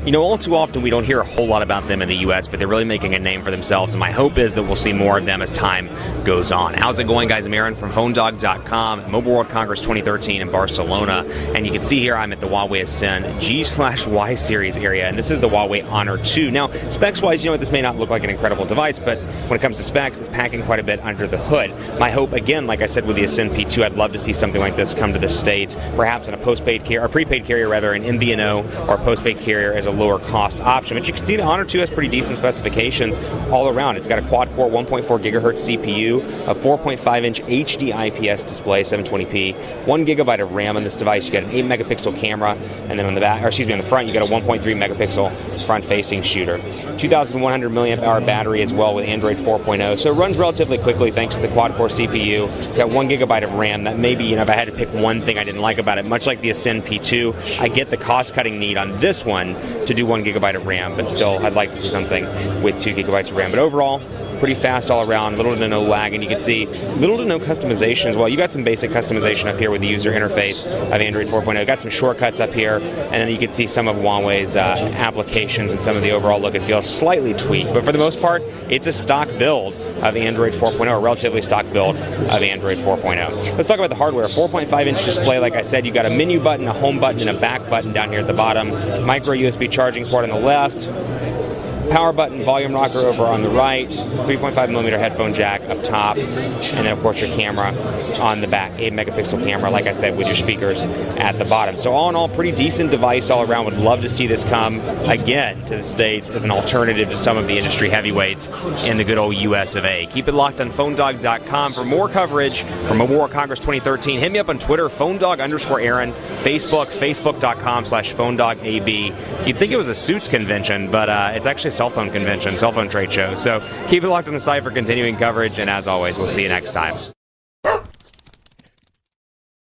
You know, all too often we don't hear a whole lot about them in the U.S., but they're really making a name for themselves, and my hope is that we'll see more of them as time goes on. How's it going, guys? I'm Aaron from PhoneDog.com at Mobile World Congress 2013 in Barcelona, and you can see here I'm at the Huawei Ascend G/Y series area, and this is the Huawei Honor 2. Now, specs-wise, you know what, this may not look like an incredible device, but when it comes to specs, it's packing quite a bit under the hood. My hope, again, like I said with the Ascend P2, I'd love to see something like this come to the States, perhaps in a postpaid carrier, or prepaid carrier rather, an MVNO or a postpaid carrier as a lower cost option. But you can see the Honor 2 has pretty decent specifications all around. It's got a quad-core 1.4 gigahertz CPU, a 4.5-inch HD IPS display, 720p, 1 gigabyte of RAM on this device. You got an 8-megapixel camera, and then on the back, or excuse me, on the front, you got a 1.3 megapixel front-facing shooter. 2,100 milliamp hour battery as well with Android 4.0, so it runs relatively quickly thanks to the quad-core CPU. It's got 1 gigabyte of RAM. That maybe, if I had to pick one thing I didn't like about it, much like the Ascend P2, I get the cost-cutting need on this one to do 1 gigabyte of RAM, but still, I'd like to see something with 2 gigabytes of RAM. But overall, pretty fast all around, little to no lag, and you can see little to no customization as well. You got some basic customization up here with the user interface of Android 4.0. Got some shortcuts up here, and then you can see some of Huawei's applications and some of the overall look and feel slightly tweaked. But for the most part, it's a stock build of Android 4.0, a relatively stock build of Android 4.0. Let's talk about the hardware. 4.5-inch display, like I said. You got a menu button, a home button, and a back button down here at the bottom. Micro USB charging port on the left. Power button, volume rocker over on the right, 3.5 millimeter headphone jack up top, and then of course your camera on the back, 8-megapixel camera, like I said, with your speakers at the bottom. So all in all, pretty decent device all around. Would love to see this come again to the States as an alternative to some of the industry heavyweights in the good old US of A. Keep it locked on PhoneDog.com for more coverage from Mobile World Congress 2013. Hit me up on Twitter, PhoneDog_Aaron, Facebook, Facebook.com/PhoneDogAB. You'd think it was a suits convention, but it's actually a cell phone convention, cell phone trade show. So keep it locked on the site for continuing coverage, and as always, we'll see you next time.